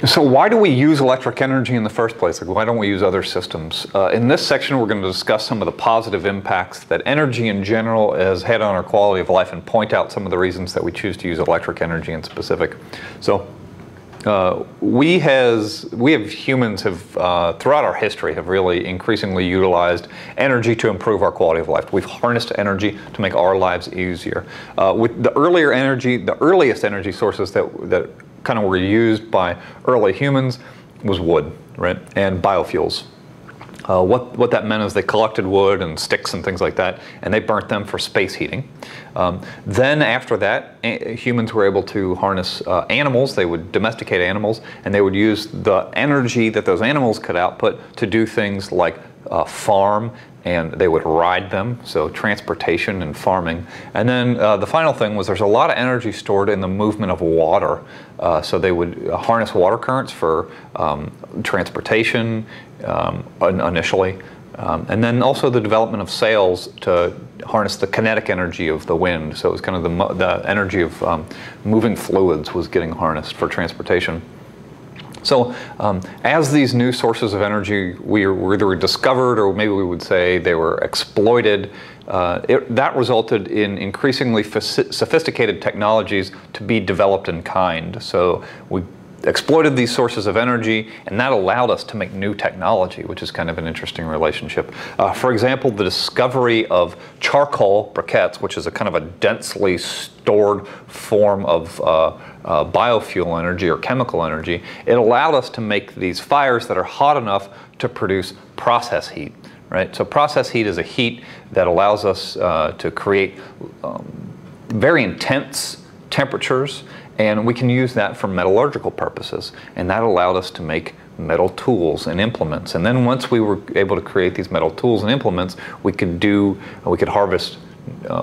So why do we use electric energy in the first place? Like, why don't we use other systems? In this section, we're going to discuss some of the positive impacts that energy in general has had on our quality of life and point out some of the reasons that we choose to use electric energy in specific. So we humans have, throughout our history, have really increasingly utilized energy to improve our quality of life. We've harnessed energy to make our lives easier. With the earliest energy sources that kind of were used by early humans was wood, right, and biofuels. What that meant is they collected wood and sticks and things like that, and they burnt them for space heating. Then after that, humans were able to harness animals. They would domesticate animals, and they would use the energy that those animals could output to do things like farm, and they would ride them, so transportation and farming. And then the final thing was there's a lot of energy stored in the movement of water. So they would harness water currents for transportation initially, and then also the development of sails to harness the kinetic energy of the wind. So it was kind of the energy of moving fluids was getting harnessed for transportation. So as these new sources of energy were either discovered, or maybe we would say they were exploited, that resulted in increasingly sophisticated technologies to be developed in kind. So we exploited these sources of energy, and that allowed us to make new technology, which is kind of an interesting relationship. For example, the discovery of charcoal briquettes, which is a kind of a densely stored form of biofuel energy or chemical energy, it allowed us to make these fires that are hot enough to produce process heat. Right? So process heat is a heat that allows us to create very intense temperatures, and we can use that for metallurgical purposes. And that allowed us to make metal tools and implements. And then once we were able to create these metal tools and implements, we could harvest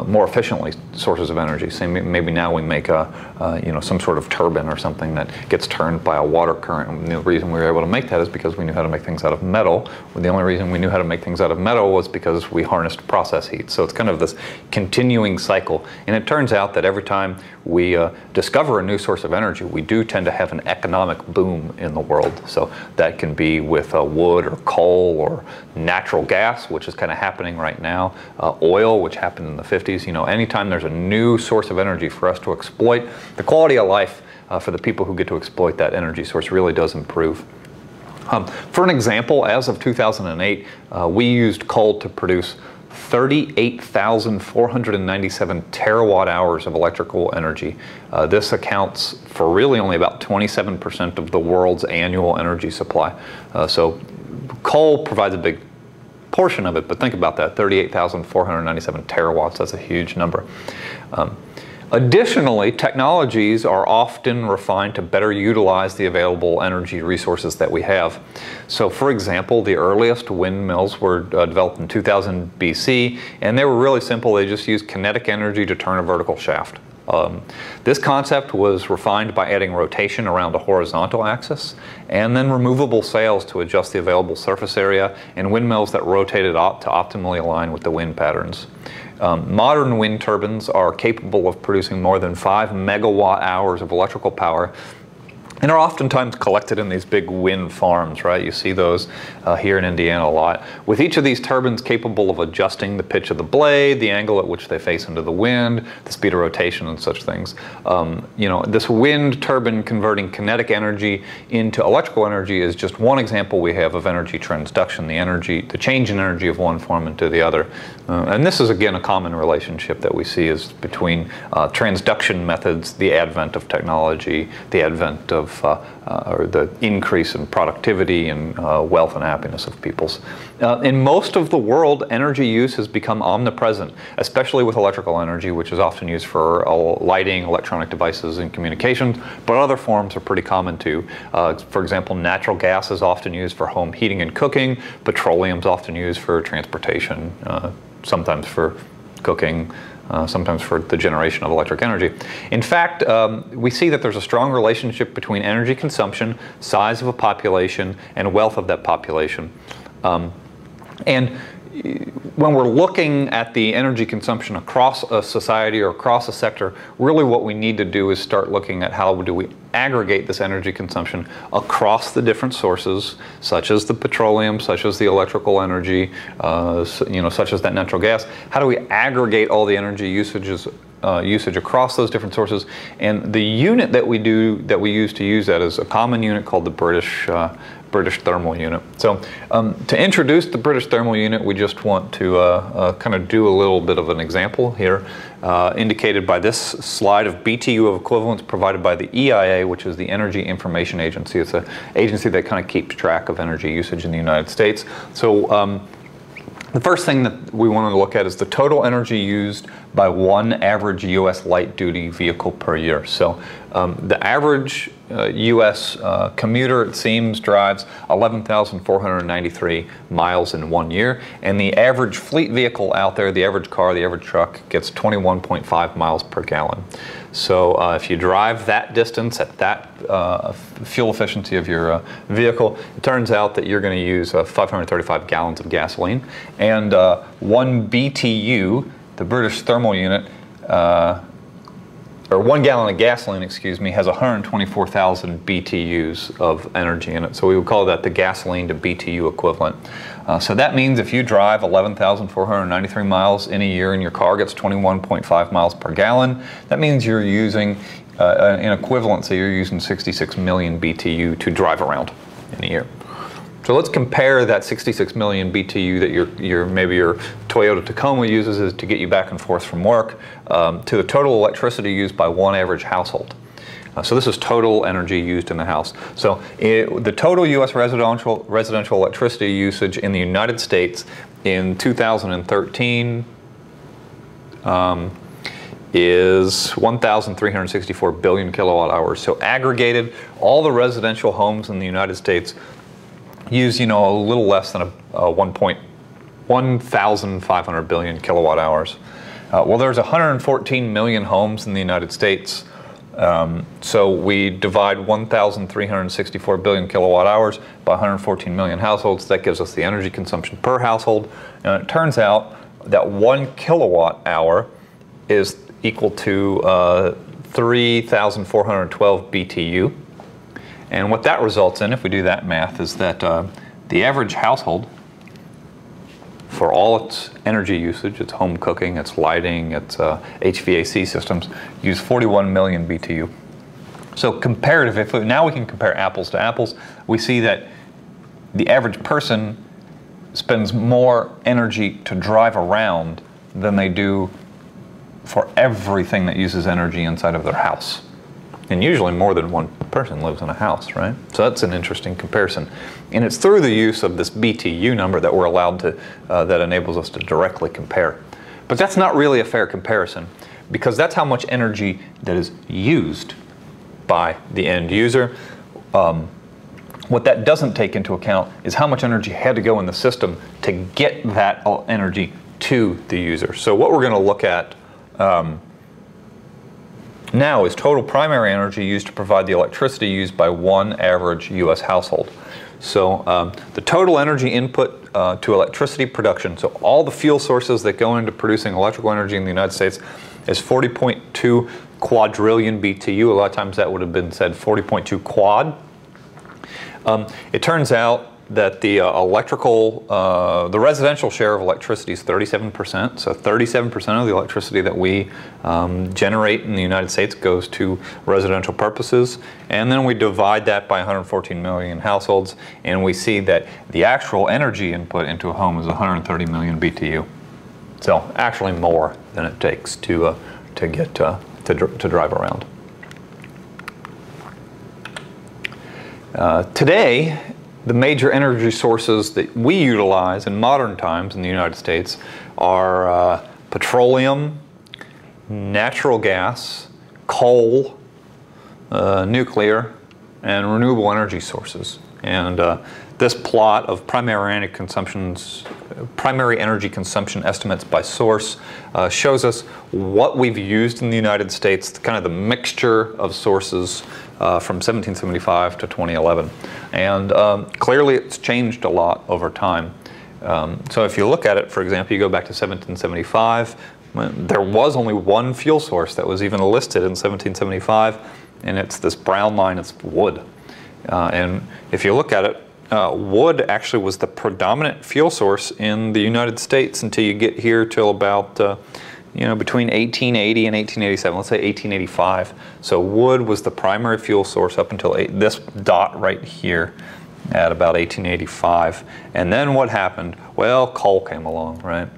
more efficiently sources of energy. Say maybe now we make some sort of turbine or something that gets turned by a water current. And the reason we were able to make that is because we knew how to make things out of metal. The only reason we knew how to make things out of metal was because we harnessed process heat. So it's kind of this continuing cycle. And it turns out that every time we discover a new source of energy, we do tend to have an economic boom in the world. So that can be with wood or coal or natural gas, which is kind of happening right now, oil, which happened in the 50s. Anytime there's a new source of energy for us to exploit, the quality of life for the people who get to exploit that energy source really does improve. For an example, as of 2008, we used coal to produce 38,497 terawatt hours of electrical energy. This accounts for really only about 27% of the world's annual energy supply. So coal provides a big portion of it, but think about that, 38,497 terawatts, that's a huge number. Additionally, technologies are often refined to better utilize the available energy resources that we have. So for example, the earliest windmills were developed in 2000 BC, and they were really simple. They just used kinetic energy to turn a vertical shaft. This concept was refined by adding rotation around a horizontal axis, and then removable sails to adjust the available surface area, and windmills that rotated to optimally align with the wind patterns. Modern wind turbines are capable of producing more than 5 megawatt hours of electrical power, and are oftentimes collected in these big wind farms, right? You see those here in Indiana a lot. With each of these turbines capable of adjusting the pitch of the blade, the angle at which they face into the wind, the speed of rotation and such things. This wind turbine converting kinetic energy into electrical energy is just one example we have of energy transduction, the change in energy of one form into the other. And this is again a common relationship that we see is between transduction methods, the advent of technology, the advent of or the increase in productivity and wealth and happiness of peoples. In most of the world, energy use has become omnipresent, especially with electrical energy, which is often used for lighting, electronic devices, and communications, but other forms are pretty common too. For example, natural gas is often used for home heating and cooking. Petroleum is often used for transportation, sometimes for cooking, sometimes for the generation of electric energy. In fact, we see that there's a strong relationship between energy consumption, size of a population, and wealth of that population. And when we're looking at the energy consumption across a society or across a sector, really what we need to do is start looking at how do we aggregate this energy consumption across the different sources, such as the petroleum, such as the electrical energy, such as that natural gas. How do we aggregate all the energy usage across those different sources? And the unit that we use to use that is a common unit called the British thermal unit. So to introduce the British thermal unit, we just want to kind of do a little bit of an example here, indicated by this slide of BTU of equivalents provided by the EIA, which is the Energy Information Agency. It's an agency that kind of keeps track of energy usage in the United States. So the first thing that we want to look at is the total energy used by one average U.S. light-duty vehicle per year. So the average U.S. commuter, it seems, drives 11,493 miles in 1 year, and the average fleet vehicle out there, the average car, the average truck, gets 21.5 miles per gallon. So if you drive that distance at that fuel efficiency of your vehicle, it turns out that you're going to use 535 gallons of gasoline, and 1 BTU, the British thermal unit, or 1 gallon of gasoline, excuse me, has 124,000 BTUs of energy in it. So we would call that the gasoline to BTU equivalent. So that means if you drive 11,493 miles in a year and your car gets 21.5 miles per gallon, that means you're using, in equivalency, you're using 66 million BTU to drive around in a year. So let's compare that 66 million BTU that maybe your Toyota Tacoma uses to get you back and forth from work to the total electricity used by one average household. So this is total energy used in the house. So the total U.S. residential electricity usage in the United States in 2013 is 1,364 billion kilowatt hours. So aggregated, all the residential homes in the United States use, a little less than 1,500 billion kilowatt hours. Well, there's 114 million homes in the United States. So we divide 1,364 billion kilowatt hours by 114 million households. That gives us the energy consumption per household. And it turns out that 1 kilowatt hour is equal to 3,412 BTU. And what that results in, if we do that math, is that the average household, for all its energy usage, its home cooking, its lighting, its HVAC systems, use 41 million BTU. So comparative, now we can compare apples to apples, we see that the average person spends more energy to drive around than they do for everything that uses energy inside of their house. And usually more than one person lives in a house, right? So that's an interesting comparison. And it's through the use of this BTU number that we're allowed to, that enables us to directly compare. But that's not really a fair comparison, because that's how much energy that is used by the end user. What that doesn't take into account is how much energy had to go in the system to get that energy to the user. So what we're going to look at now is total primary energy used to provide the electricity used by one average U.S. household. So the total energy input to electricity production, so all the fuel sources that go into producing electrical energy in the United States, is 40.2 quadrillion BTU. A lot of times that would have been said 40.2 quad. It turns out that the the residential share of electricity is 37%. So 37% of the electricity that we generate in the United States goes to residential purposes. And then we divide that by 114 million households, and we see that the actual energy input into a home is 130 million BTU. So actually more than it takes to drive around. Today, the major energy sources that we utilize in modern times in the United States are petroleum, natural gas, coal, nuclear, and renewable energy sources. And this plot of primary energy consumption estimates by source shows us what we've used in the United States, kind of the mixture of sources from 1775 to 2011. And clearly it's changed a lot over time. So if you look at it, for example, you go back to 1775, there was only one fuel source that was even listed in 1775, and it's this brown line, it's wood. And if you look at it, wood actually was the predominant fuel source in the United States until you get here till about, between 1880 and 1887, let's say 1885. So wood was the primary fuel source up until this dot right here at about 1885. And then what happened? Well, coal came along, right?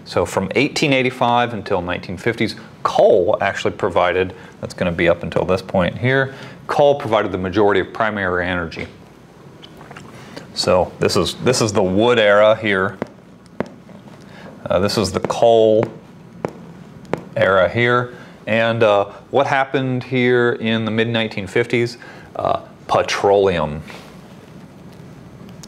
So from 1885 until 1950s, coal actually provided, that's going to be up until this point here, coal provided the majority of primary energy. So this is the wood era here. This is the coal era here. And what happened here in the mid-1950s? Petroleum.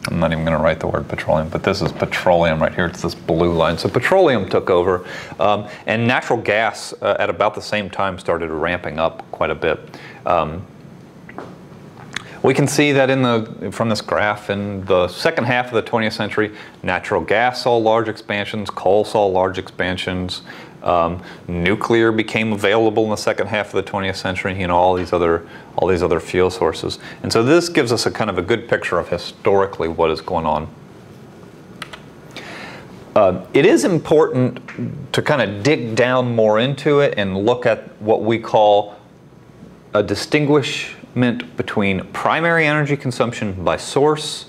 I'm not even going to write the word petroleum, but this is petroleum right here. It's this blue line. So petroleum took over, and natural gas at about the same time started ramping up quite a bit. We can see that from this graph, in the second half of the 20th century, natural gas saw large expansions, coal saw large expansions, nuclear became available in the second half of the 20th century, all these other fuel sources. And so this gives us a kind of a good picture of historically what is going on. It is important to kind of dig down more into it and look at what we call a distinguishment between primary energy consumption by source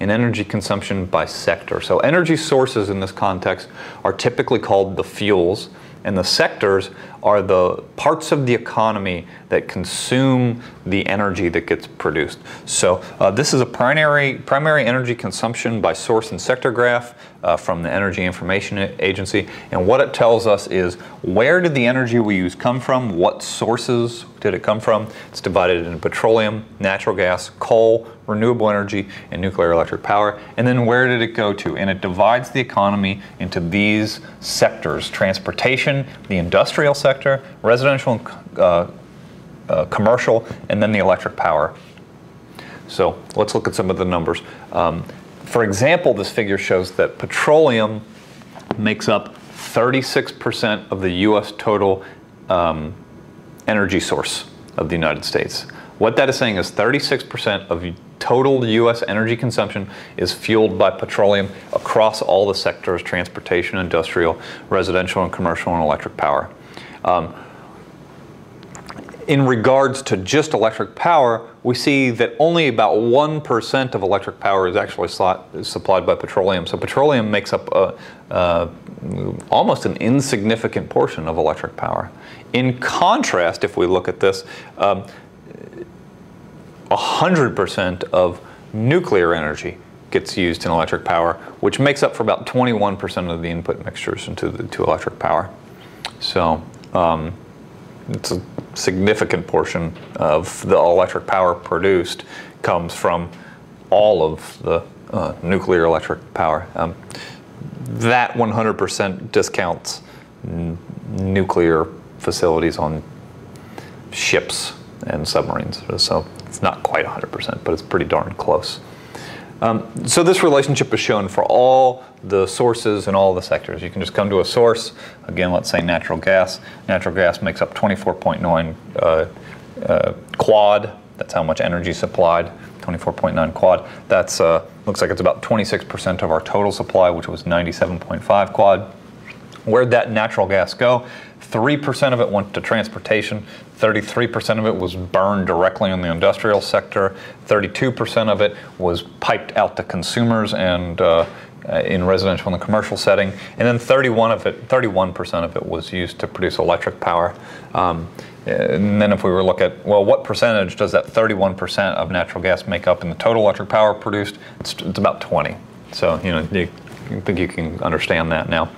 and energy consumption by sector. So energy sources in this context are typically called the fuels, and the sectors are the parts of the economy that consume the energy that gets produced. So this is a primary energy consumption by source and sector graph from the Energy Information Agency, and what it tells us is where did the energy we use come from, what sources did it come from. It's divided into petroleum, natural gas, coal, renewable energy, and nuclear electric power, and then where did it go to? And it divides the economy into these sectors: transportation, the industrial sector, residential and commercial, and then the electric power. So let's look at some of the numbers. For example, this figure shows that petroleum makes up 36% of the U.S. total energy source of the United States. What that is saying is 36% of total U.S. energy consumption is fueled by petroleum across all the sectors: transportation, industrial, residential and commercial, and electric power. In regards to just electric power, we see that only about 1% of electric power is actually supplied by petroleum. So petroleum makes up almost an insignificant portion of electric power. In contrast, if we look at this, 100% of nuclear energy gets used in electric power, which makes up for about 21% of the input mixtures into electric power. So it's a significant portion of the electric power produced comes from all of the nuclear electric power. That 100% discounts nuclear facilities on ships and submarines. So it's not quite 100%, but it's pretty darn close. So this relationship is shown for all the sources and all the sectors. You can just come to a source. Again, let's say natural gas. Natural gas makes up 24.9 quad. That's how much energy supplied. 24.9 quad. That's looks like it's about 26% of our total supply, which was 97.5 quad. Where'd that natural gas go? 3% of it went to transportation, 33% of it was burned directly in the industrial sector, 32% of it was piped out to consumers and in residential and the commercial setting, and then 31% of it was used to produce electric power. And then if we were to look at, well, what percentage does that 31% of natural gas make up in the total electric power produced? It's about 20. So, you think you can understand that now.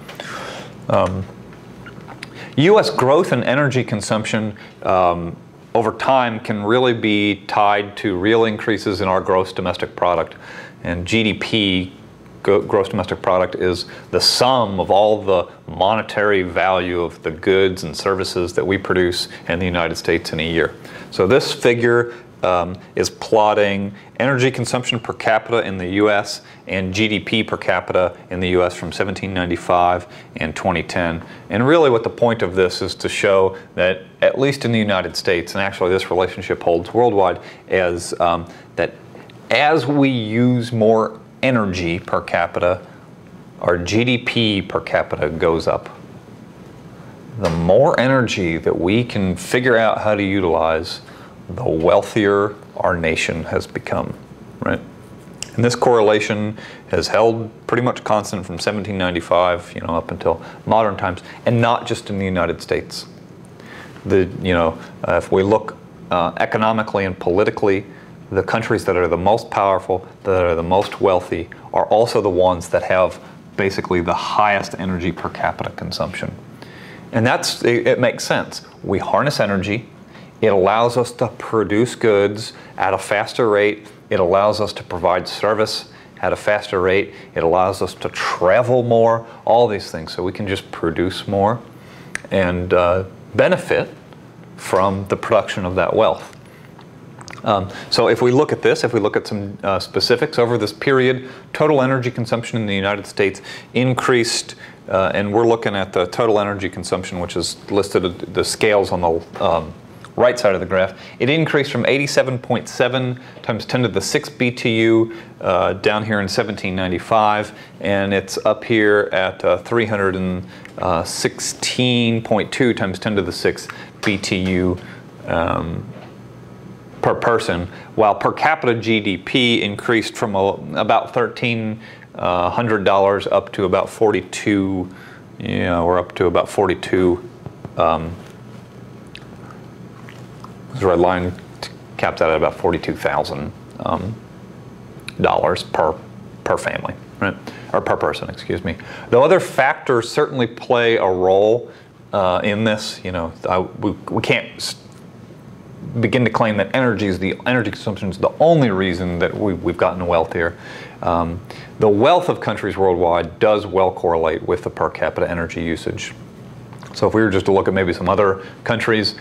U.S. growth in energy consumption over time can really be tied to real increases in our gross domestic product. And GDP, gross domestic product, is the sum of all the monetary value of the goods and services that we produce in the United States in a year. So this figure is plotting energy consumption per capita in the U.S. and GDP per capita in the U.S. from 1795 and 2010. And really what the point of this is to show that, at least in the United States, and actually this relationship holds worldwide, is that as we use more energy per capita, our GDP per capita goes up. The more energy that we can figure out how to utilize, the wealthier our nation has become, right? And this correlation has held pretty much constant from 1795, up until modern times, and not just in the United States. If we look economically and politically, the countries that are the most powerful, that are the most wealthy, are also the ones that have basically the highest energy per capita consumption. And it makes sense. We harness energy. It allows us to produce goods at a faster rate. It allows us to provide service at a faster rate. It allows us to travel more, all these things. So we can just produce more and benefit from the production of that wealth. So if we look at this, if we look at some specifics over this period, total energy consumption in the United States increased, and we're looking at the total energy consumption, which is listed at the scales on the right side of the graph. It increased from 87.7 times 10 to the 6 BTU down here in 1795, and it's up here at 316.2 times 10 to the 6 BTU per person, while per capita GDP increased from about $1,300 up to about 42. We're up to about 42. This red line caps out at about $42,000 per family, right? Or per person, excuse me. Though other factors certainly play a role in this. We can't begin to claim that energy consumption is the only reason that we've gotten wealthier. The wealth of countries worldwide does well correlate with the per capita energy usage. So if we were just to look at maybe some other countries,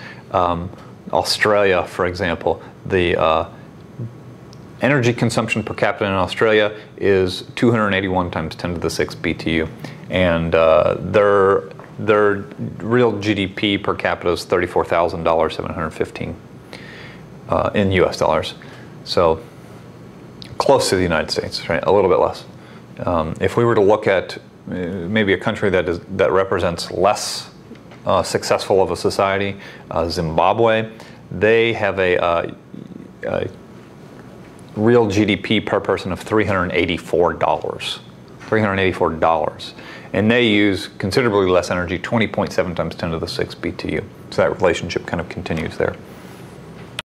Australia, for example, the energy consumption per capita in Australia is 281 times 10 to the 6 BTU, and their real GDP per capita is $34,715 in U.S. dollars. So close to the United States, right? A little bit less. If we were to look at maybe a country that represents less successful of a society, Zimbabwe, they have a real GDP per person of $384. And they use considerably less energy, 20.7 times 10 to the 6 BTU. So that relationship kind of continues there.